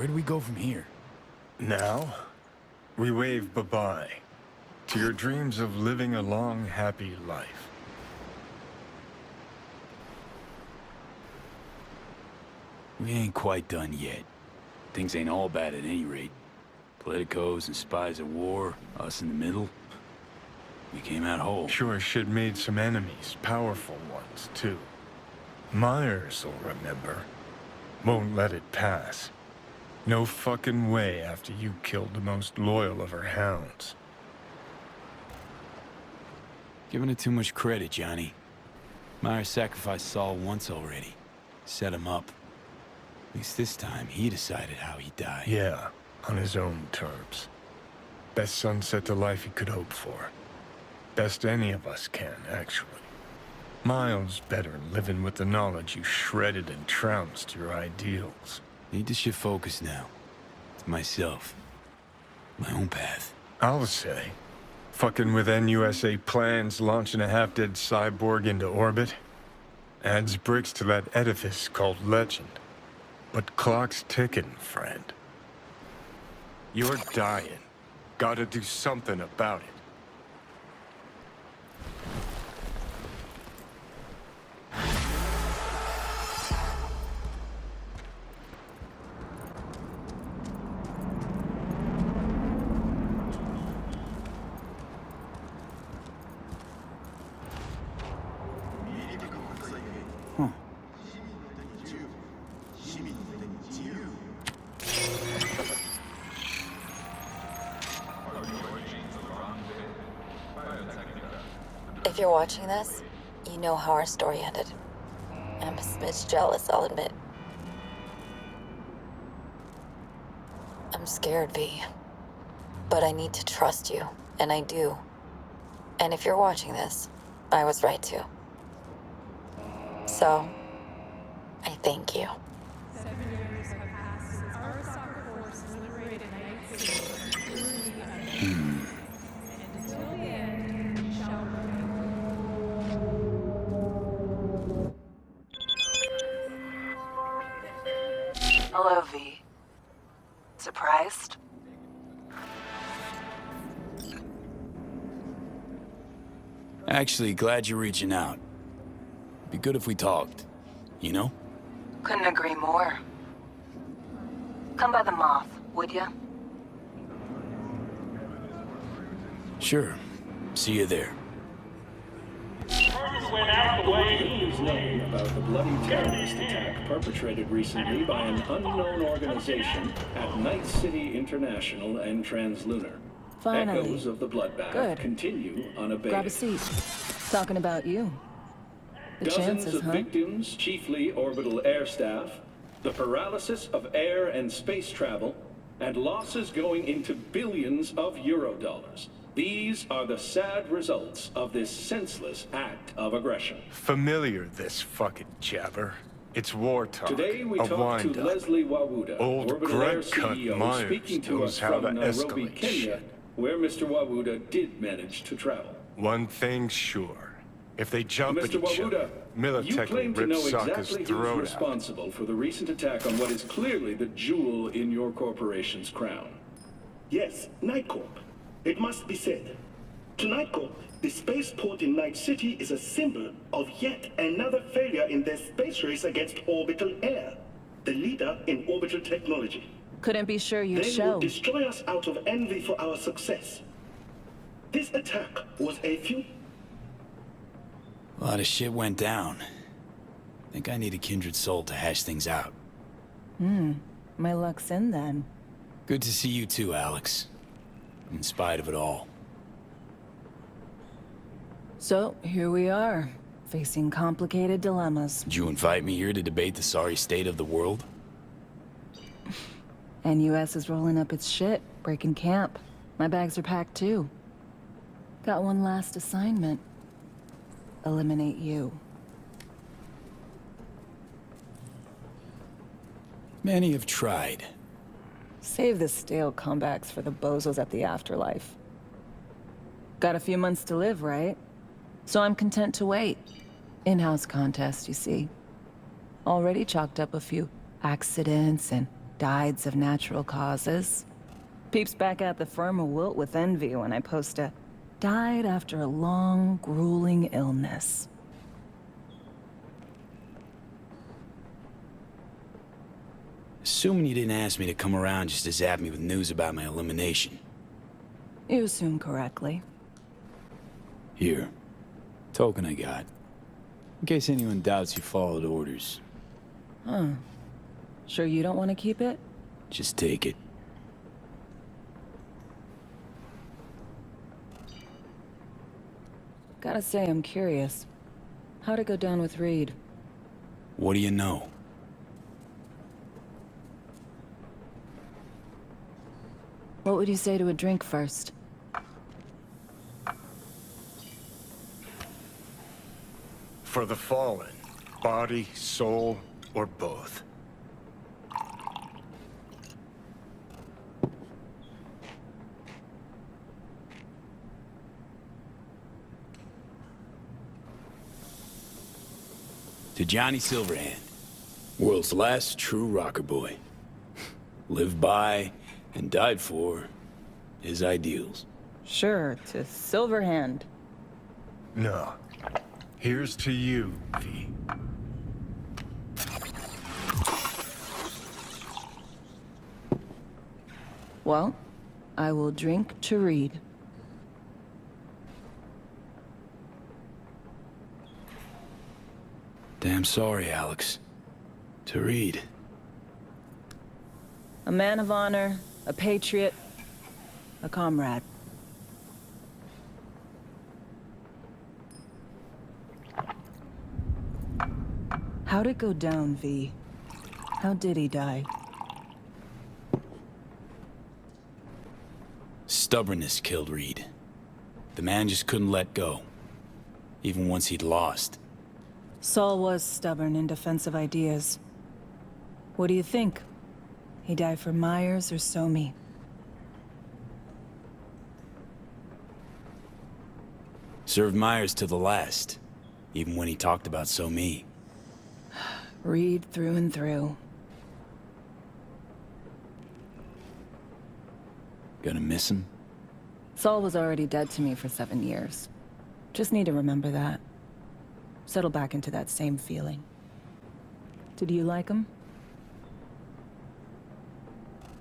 where do we go from here? Now, we wave bye-bye to your dreams of living a long, happy life. We ain't quite done yet. Things ain't all bad at any rate. Politicos and spies at war, us in the middle. We came out whole. Sure as shit made some enemies, powerful ones, too. Myers will remember. Won't let it pass. No fucking way after you killed the most loyal of her hounds. Giving it too much credit, Johnny. Myers sacrificed Saul once already. Set him up. At least this time, he decided how he'd die. Yeah, on his own terms. Best sunset to life he could hope for. Best any of us can, actually. Miles better living with the knowledge you shredded and trounced your ideals. Need to shift focus now. To myself. My own path. I'll say. Fucking with NUSA plans, launching a half-dead cyborg into orbit. Adds bricks to that edifice called Legend. But clock's ticking, friend. You're dying. Gotta do something about it. If you're watching this, you know how our story ended. I'm a smidge jealous, I'll admit. I'm scared, V. But I need to trust you, and I do. And if you're watching this, I was right to. So, I thank you. 7 years have passed since our soccer force has liberated Night City. And until the end, we shall remain. Hello, V. Surprised? Actually, glad you're reaching out. Be good if we talked, you know? Couldn't agree more. Come by the Moth, would ya? Sure. See you there. News known about the bloody terrorist attack perpetrated recently by an unknown organization at Night City International and Translunar. Finally. Echoes of the bloodbath Good. continue unabated. Grab a seat. Talking about you. The Dozens chances, of huh? victims, chiefly orbital air staff, the paralysis of air and space travel, and losses going into billions of Eurodollars. These are the sad results of this senseless act of aggression. Familiar, this fucking jabber. It's war talk. Today we a talk to wind-up. Leslie Wawuda, Old Orbital Air grunt cunt CEO, Myers speaking to knows us how from to Nairobi, escalate Kenya, shit. where Mr. Wawuda did manage to travel. One thing's sure. If they jump at Mr. each other, Wawuda, you Militech claim will to rip know Sokka's exactly who's throat out. responsible for the recent attack on what is clearly the jewel in your corporation's crown. Yes, Nightcorp. It must be said. To Nightcorp, the spaceport in Night City is a symbol of yet another failure in their space race against orbital air, the leader in orbital technology. Couldn't be sure you'd They show. will destroy us out of envy for our success. This attack was a few... A lot of shit went down. Think I need a kindred soul to hash things out. My luck's in then. Good to see you too, Alex. In spite of it all. So, here we are, facing complicated dilemmas. Did you invite me here to debate the sorry state of the world? NUS is rolling up its shit, breaking camp. My bags are packed too. Got one last assignment. Eliminate you. Many have tried. Save the stale comebacks for the bozos at the afterlife. Got a few months to live, right? So I'm content to wait. In-house contest, you see. Already chalked up a few accidents and dieds of natural causes. Peeps back at the firm will wilt with envy when I post a died after a long, grueling illness. Assuming you didn't ask me to come around just to zap me with news about my elimination. You assume correctly. Here. Token I got. In case anyone doubts you followed orders. Huh. Sure you don't want to keep it? Just take it. Gotta say, I'm curious. How'd it go down with Reed? What do you know? What would you say to a drink first? For the fallen, body, soul, or both. To Johnny Silverhand, world's last true rocker boy. Lived by and died for his ideals. Sure, to Silverhand. No. Here's to you, V. Well, I will drink to Reed. Damn sorry, Alex. To Reed. A man of honor, a patriot, a comrade. How'd it go down, V? How did he die? Stubbornness killed Reed. The man just couldn't let go. Even once he'd lost. Saul was stubborn in defense of ideas. What do you think? He died for Myers or Somi? Served Myers to the last. Even when he talked about Somi. Reed through and through. Gonna miss him? Saul was already dead to me for 7 years. Just need to remember that. Settle back into that same feeling. Did you like him?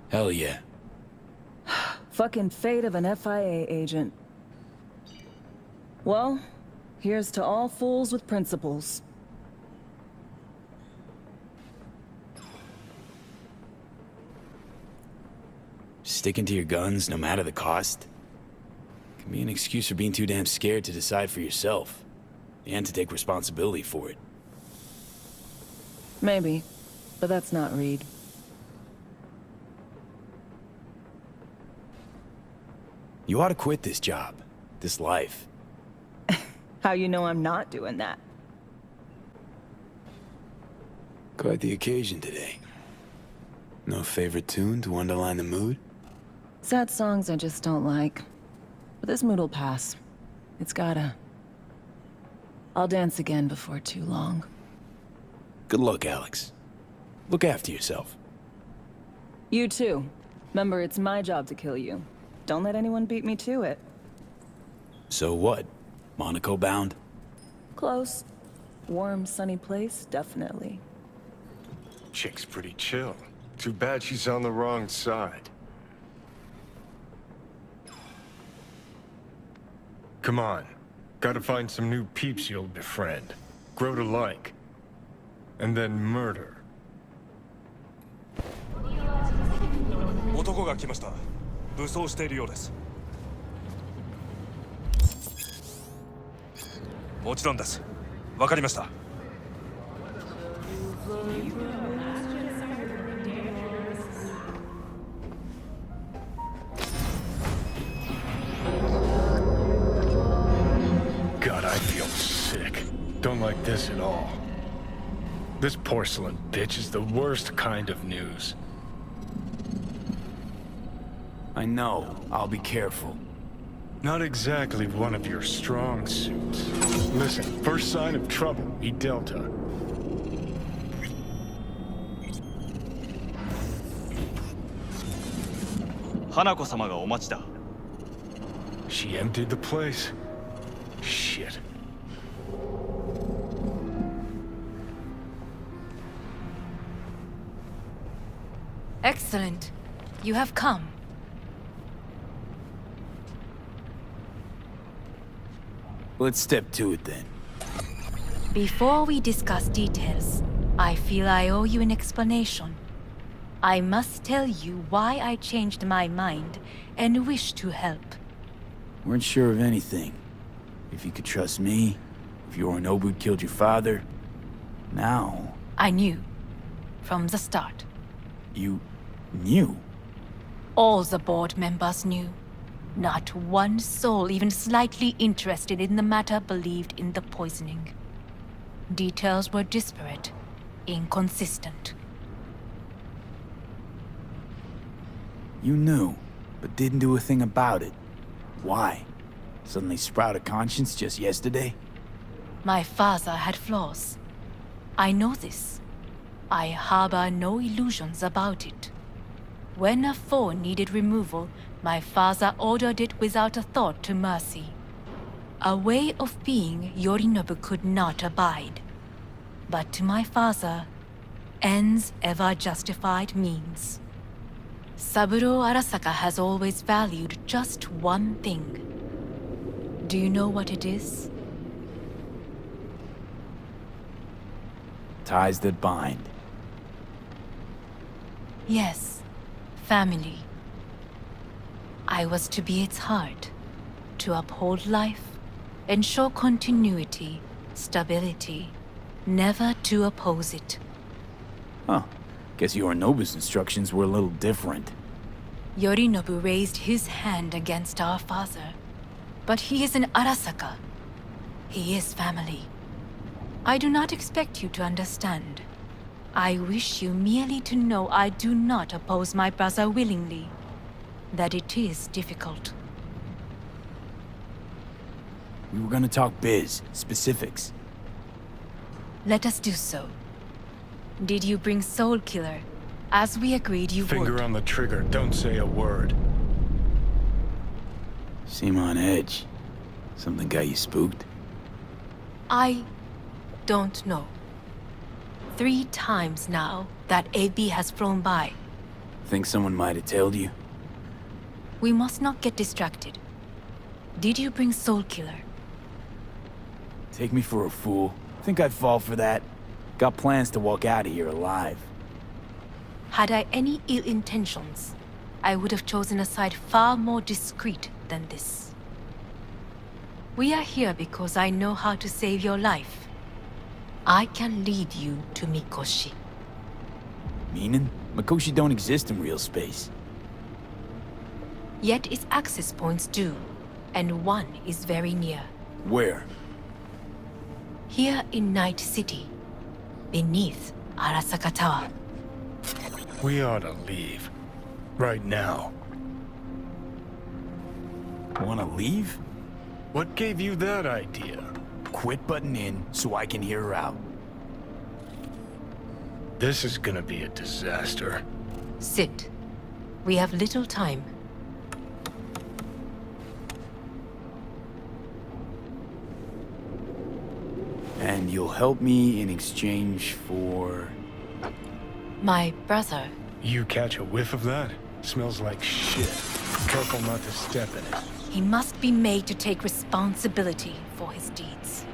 Hell yeah. Fucking fate of an FIA agent. Well, here's to all fools with principles. Sticking to your guns, no matter the cost, can be an excuse for being too damn scared to decide for yourself. And to take responsibility for it. Maybe, but that's not Reed. You ought to quit this job. This life. How you know I'm not doing that? Quite the occasion today. No favorite tune to underline the mood? Sad songs I just don't like. But this mood'll pass. It's gotta. I'll dance again before too long. Good luck, Alex. Look after yourself. You too. Remember, it's my job to kill you. Don't let anyone beat me to it. So what? Monaco bound? Close. Warm, sunny place, definitely. Chick's pretty chill. Too bad she's on the wrong side. Come on. Gotta find some new peeps you'll befriend. Grow to like. And then murder. 男が来ました。武装しているようです。もちろんです。わかりました。God, I feel sick. Don't like this at all. This porcelain bitch is the worst kind of news. I know. I'll be careful. Not exactly one of your strong suits. Listen, first sign of trouble, E Delta. 花子様がお待ちだ。 She emptied the place. Shit. Excellent. You have come. Let's step to it then. Before we discuss details, I feel I owe you an explanation. I must tell you why I changed my mind and wish to help. Weren't sure of anything. If you could trust me, if Yorinobu killed your father. Now... I knew. From the start. You... knew? All the board members knew. Not one soul even slightly interested in the matter believed in the poisoning. Details were disparate, inconsistent. You knew, but didn't do a thing about it. Why? Suddenly sprout a conscience just yesterday? My father had flaws. I know this. I harbor no illusions about it. When a foe needed removal, my father ordered it without a thought to mercy. A way of being Yorinobu could not abide. But to my father, ends ever justified means. Saburo Arasaka has always valued just one thing. Do you know what it is? Ties that bind. Yes, family. I was to be its heart, to uphold life, ensure continuity, stability, never to oppose it. Huh. Guess Yorinobu's instructions were a little different. Yorinobu raised his hand against our father, but he is an Arasaka. He is family. I do not expect you to understand. I wish you merely to know I do not oppose my brother willingly. That it is difficult. We were gonna talk biz, specifics. Let us do so. Did you bring Soul Killer, as we agreed you would? Finger on the trigger, don't say a word. Seem on edge. Something got you spooked? I don't know. 3 times now that AB has flown by. Think someone might have told you? We must not get distracted. Did you bring Soul Killer? Take me for a fool. Think I'd fall for that? Got plans to walk out of here alive. Had I any ill intentions, I would have chosen a side far more discreet than this. We are here because I know how to save your life. I can lead you to Mikoshi. Meaning? Mikoshi don't exist in real space. Yet its access points do, and one is very near. Where? Here in Night City, beneath Arasaka Tower. We ought to leave. Right now. Wanna leave? What gave you that idea? Quit butting in so I can hear her out. This is gonna be a disaster. Sit. We have little time. And you'll help me in exchange for... My brother. You catch a whiff of that? Smells like shit. Careful not to step in it. He must be made to take responsibility for his deeds.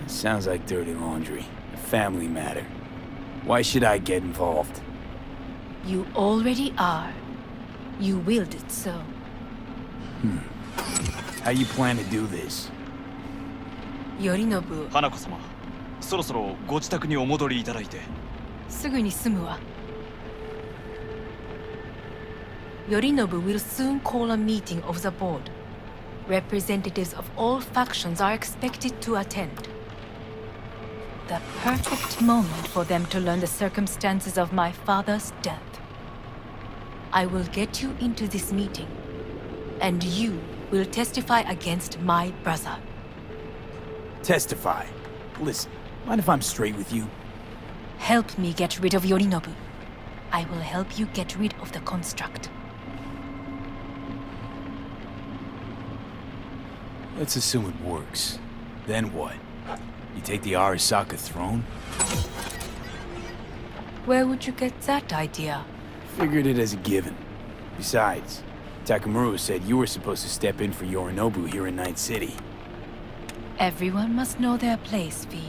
Sounds like dirty laundry. A family matter. Why should I get involved? You already are. You willed it so. How you plan to do this? Yorinobu, 花子様、そろそろご自宅にお戻りいただいて。すぐに済むわ。Yorinobu will soon call a meeting of the board. Representatives of all factions are expected to attend. The perfect moment for them to learn the circumstances of my father's death. I will get you into this meeting, and you will testify against my brother. Testify. Listen, mind if I'm straight with you? Help me get rid of Yorinobu. I will help you get rid of the construct. Let's assume it works. Then what? You take the Arasaka throne? Where would you get that idea? Figured it as a given. Besides, Takamura said you were supposed to step in for Yorinobu here in Night City. Everyone must know their place, V.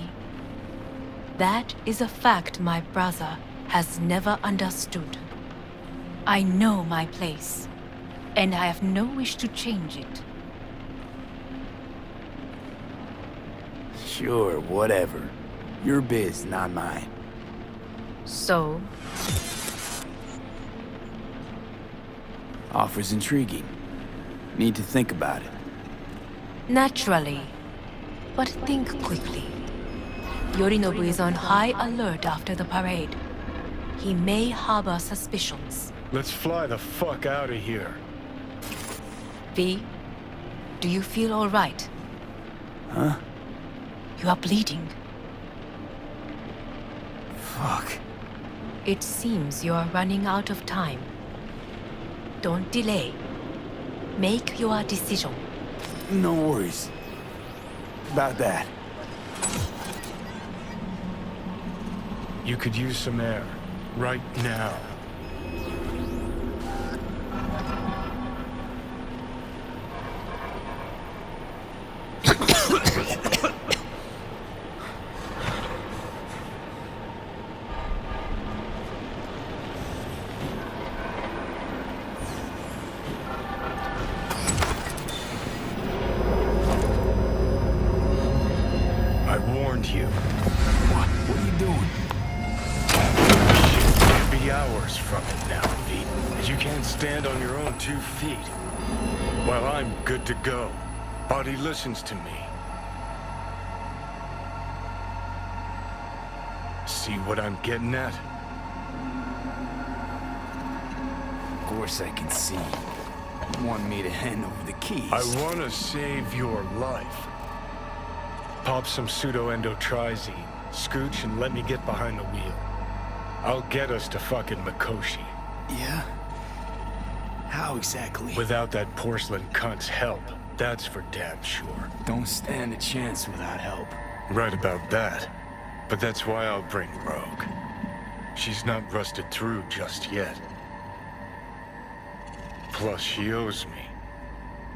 That is a fact my brother has never understood. I know my place, and I have no wish to change it. Sure, whatever. Your biz, not mine. So, Offer's intriguing. Need to think about it. naturally, but think quickly. Yorinobu is on high alert after the parade. He may harbor suspicions. Let's fly the fuck out of here. V, do you feel all right? Huh? You are bleeding. Fuck. It seems you are running out of time. Don't delay. Make your decision. No worries. About that. You could use some air. Right now. I warned you. What are you doing? Could be hours from it now, V. You can't stand on your own 2 feet. Well, I'm good to go. Body listens to me. See what I'm getting at? Of course I can see. You want me to hand over the keys. I want to save your life. Pop some pseudo-endotrizine, scooch, and let me get behind the wheel. I'll get us to fucking Mikoshi. Yeah? How exactly? Without that porcelain cunt's help, that's for damn sure. Don't stand a chance without help. Right about that. But that's why I'll bring Rogue. She's not rusted through just yet. Plus, she owes me.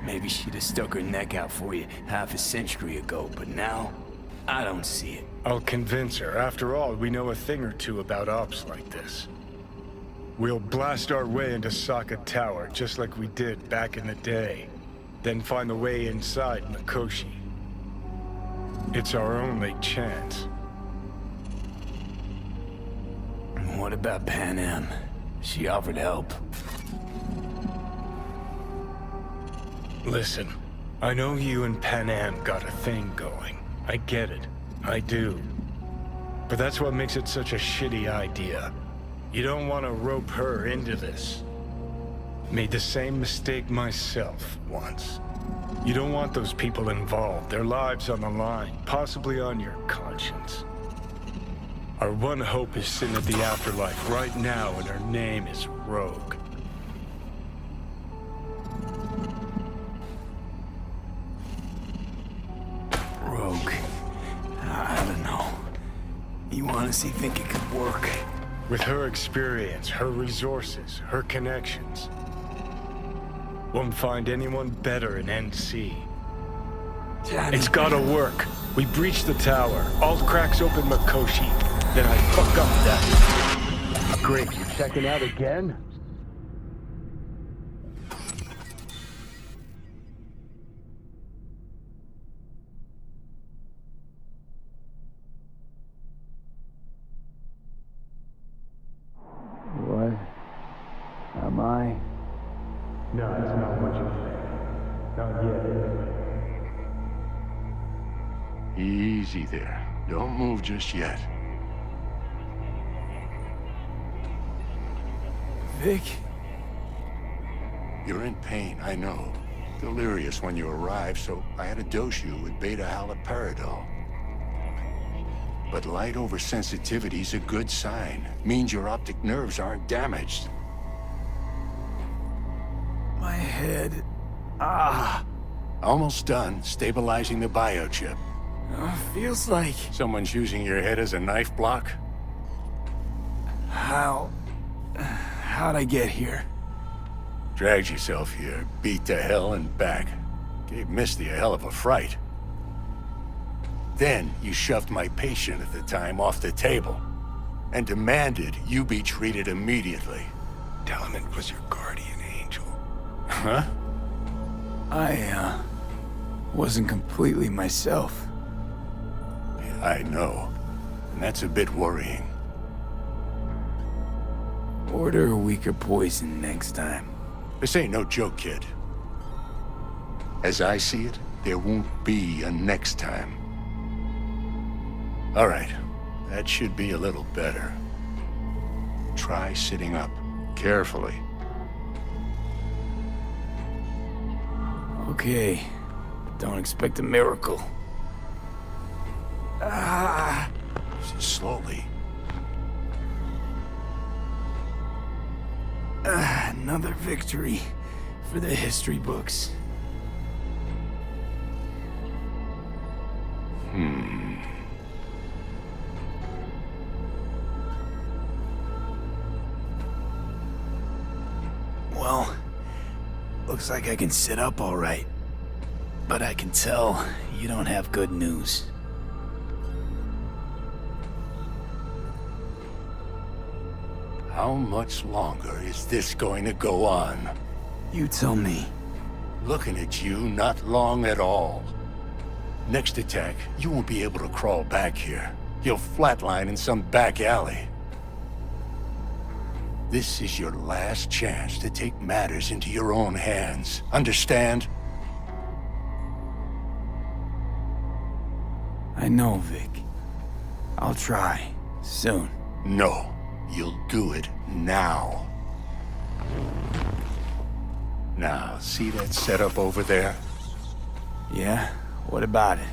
Maybe she'd have stuck her neck out for you half a century ago, but now, I don't see it. I'll convince her. After all, we know a thing or two about ops like this. We'll blast our way into Saka Tower, just like we did back in the day. Then find the way inside Mikoshi. It's our only chance. What about Pan Am? She offered help. Listen, I know you and Pan Am got a thing going. I get it. I do. But that's what makes it such a shitty idea. You don't want to rope her into this. Made the same mistake myself once. You don't want those people involved, their lives on the line, possibly on your conscience. Our one hope is sitting at the afterlife right now, and her name is Rogue. Rogue. I don't know. You honestly think it could work? With her experience, her resources, her connections. Won't find anyone better in NC. It's gotta work. We breach the tower. Alt cracks open Mikoshi. Then I fuck up that. Great, you checking out again? What? Am I? No, it's not what you think. Not yet. Easy there. Don't move just yet. Vic? You're in pain, I know. Delirious when you arrived, so I had to dose you with beta-haloperidol. But light oversensitivity's a good sign. Means your optic nerves aren't damaged. My head. Almost done stabilizing the biochip. Feels like... Someone's using your head as a knife block? How'd I get here? Dragged yourself here, beat to hell and back. Gave Misty a hell of a fright. Then you shoved my patient at the time off the table and demanded you be treated immediately. Tell him it was your guardian angel. Huh? I, wasn't completely myself. Yeah, I know. And that's a bit worrying. Order a weaker poison next time. This ain't no joke, kid. As I see it, there won't be a next time. All right, that should be a little better. Try sitting up, carefully. Okay, don't expect a miracle. Slowly. Another victory for the history books. Well, looks like I can sit up all right. But I can tell you don't have good news. How much longer is this going to go on? You tell me. Looking at you, not long at all. Next attack, you won't be able to crawl back here. You'll flatline in some back alley. This is your last chance to take matters into your own hands. Understand? I know, Vic. I'll try. Soon. No. You'll do it now. Now, see that setup over there? Yeah? What about it?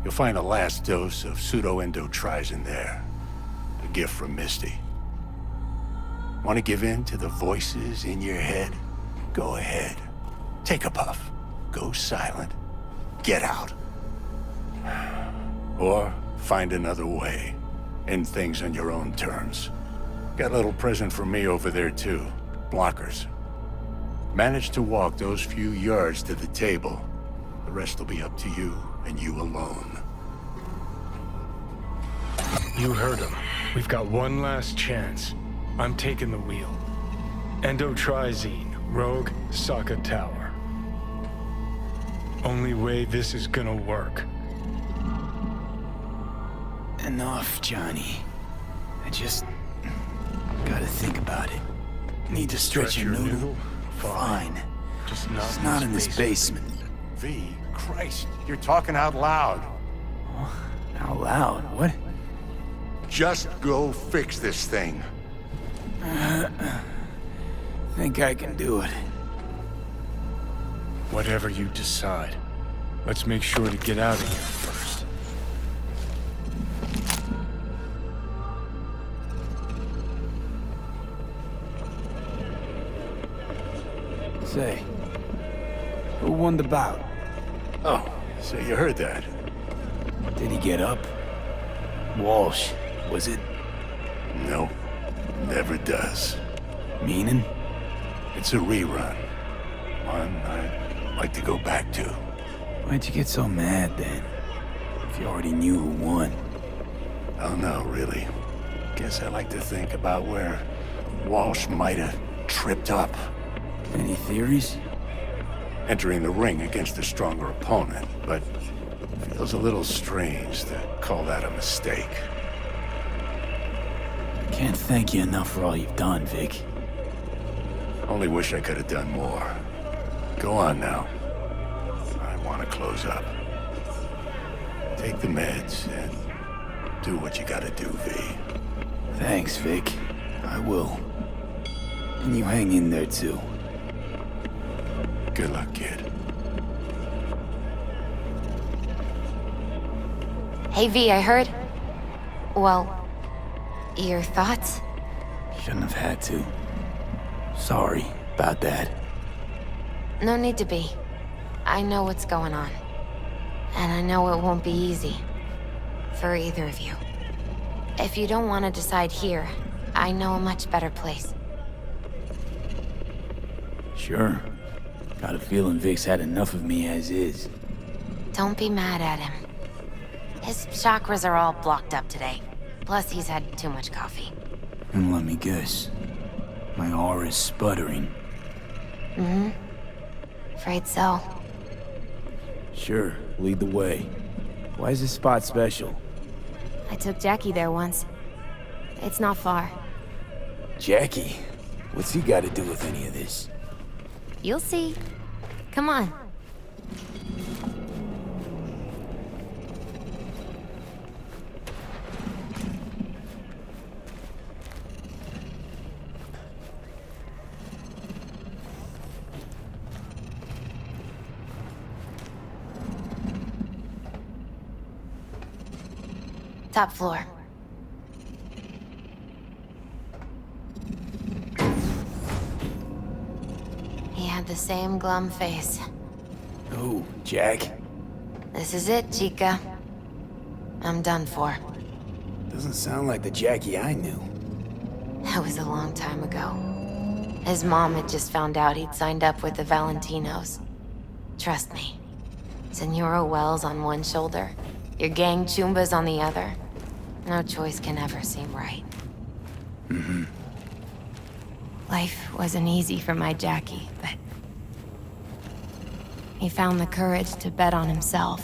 You'll find a last dose of pseudo-endotrizin there. A gift from Misty. Want to give in to the voices in your head? Go ahead. Take a puff. Go silent. Get out. Or find another way. End things on your own terms. Got a little present for me over there, too. Blockers. Manage to walk those few yards to the table. The rest will be up to you, and you alone. You heard him. We've got one last chance. I'm taking the wheel. Endotrizine, Rogue, Saka Tower. Only way this is gonna work. Enough, Johnny. I just gotta think about it. Need to stretch your noodle? Fine. Just It's not in this basement. V, Christ, you're talking out loud. Out loud? What? Just go fix this thing. Think I can do it. Whatever you decide. Let's make sure to get out of here first. Say, who won the bout? Oh, so you heard that. Did he get up? Walsh, was it? No, never does. Meaning? It's a rerun. One I'd like to go back to. Why'd you get so mad then? If you already knew who won. Oh no, really. Guess I like to think about where Walsh might have tripped up. Any theories? Entering the ring against a stronger opponent, but feels a little strange to call that a mistake. Can't thank you enough for all you've done, Vic. Only wish I could have done more. Go on now. I want to close up. Take the meds and do what you gotta do, V. Thanks, Vic. I will. And you hang in there, too. Good luck, kid. Hey V, I heard. Well, your thoughts? Shouldn't have had to. Sorry about that. No need to be. I know what's going on. And I know it won't be easy. For either of you. If you don't want to decide here, I know a much better place. Sure. Got a feeling Vic's had enough of me as is. Don't be mad at him. His chakras are all blocked up today. Plus, he's had too much coffee. And let me guess. My aura's sputtering. Mm-hmm. Afraid so. Sure, lead the way. Why is this spot special? I took Jackie there once. It's not far. Jackie? What's he got to do with any of this? You'll see. Come on. Top floor. He had the same glum face. Oh, Jack? This is it, Chica. I'm done for. Doesn't sound like the Jackie I knew. That was a long time ago. His mom had just found out he'd signed up with the Valentinos. Trust me. Senora Wells on one shoulder, your gang Chumbas on the other. No choice can ever seem right. Mm-hmm. Life wasn't easy for my Jackie, but... he found the courage to bet on himself.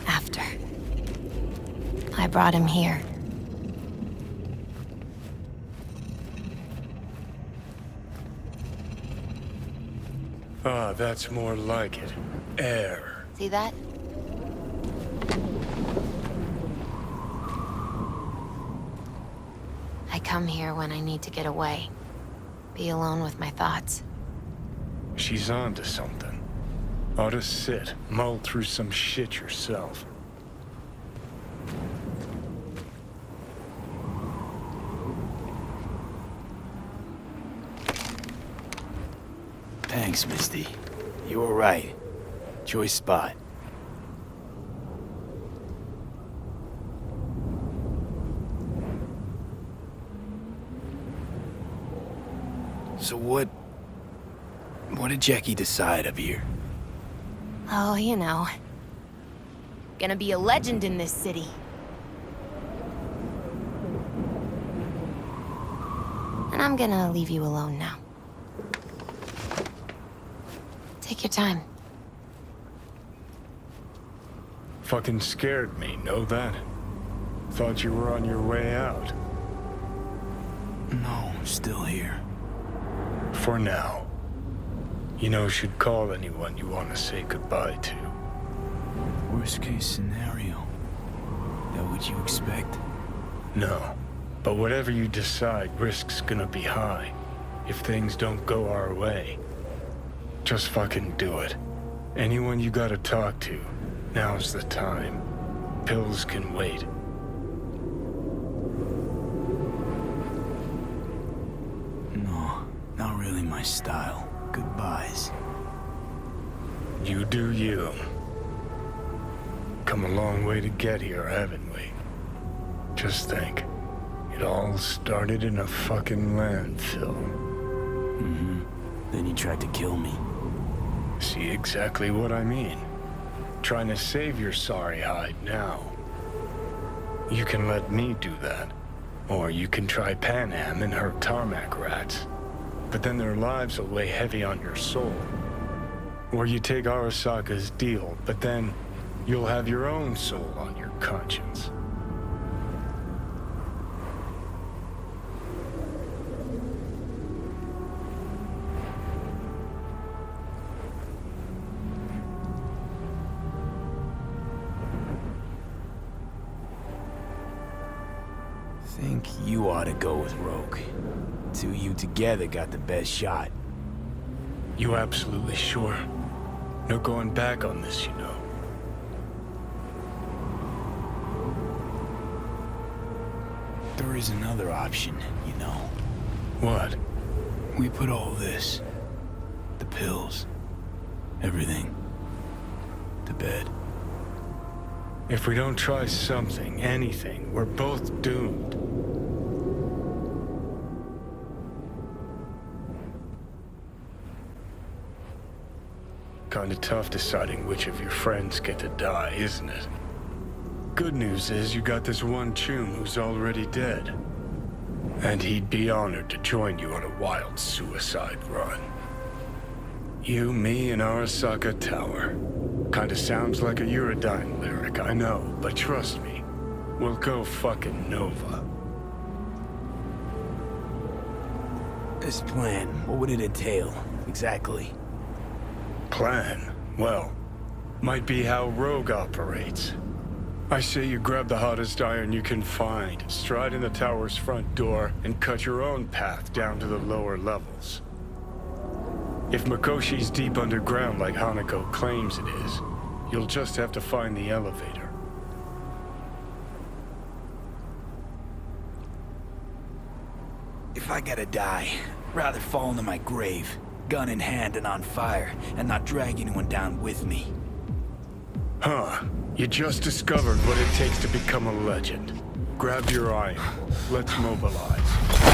After. I brought him here. Ah, that's more like it. Air. See that? I come here when I need to get away. Be alone with my thoughts. She's onto something. Ought to sit, mull through some shit yourself. Thanks, Misty. You were right. Choice spot. So what did Jackie decide up here? Oh, you know. Gonna be a legend in this city. And I'm gonna leave you alone now. Take your time. Fucking scared me, know that? Thought you were on your way out. No, still here. For now. You know, should call anyone you want to say goodbye to. Worst case scenario. That what you expect? No. But whatever you decide, risk's gonna be high. If things don't go our way. Just fucking do it. Anyone you gotta talk to, now's the time. Pills can wait. No, not really my style. Goodbyes. You do you. Come a long way to get here, haven't we? Just think. It all started in a fucking landfill. Mm-hmm. Then you tried to kill me. See exactly what I mean. Trying to save your sorry hide now. You can let me do that. Or you can try Panam and her tarmac rats. But then their lives will weigh heavy on your soul. Or you take Arasaka's deal, but then you'll have your own soul on your conscience. Think you ought to go with Rogue. Two of you together got the best shot. You absolutely sure? No going back on this, you know. There is another option, you know. What? We put all this, the pills, everything, to bed. If we don't try something, anything, we're both doomed. Kinda tough deciding which of your friends get to die, isn't it? Good news is you got this one chum who's already dead. And he'd be honored to join you on a wild suicide run. You, me, and Arasaka Tower. Kinda sounds like a Eurodyne lyric, I know, but trust me, we'll go fucking Nova. This plan, what would it entail, exactly? Plan? Well, might be how Rogue operates. I say you grab the hottest iron you can find, stride in the tower's front door, and cut your own path down to the lower levels. If Mikoshi's deep underground like Hanako claims it is, you'll just have to find the elevator. If I gotta die, rather fall into my grave, gun in hand and on fire, and not drag anyone down with me. Huh. You just discovered what it takes to become a legend. Grab your iron. Let's mobilize.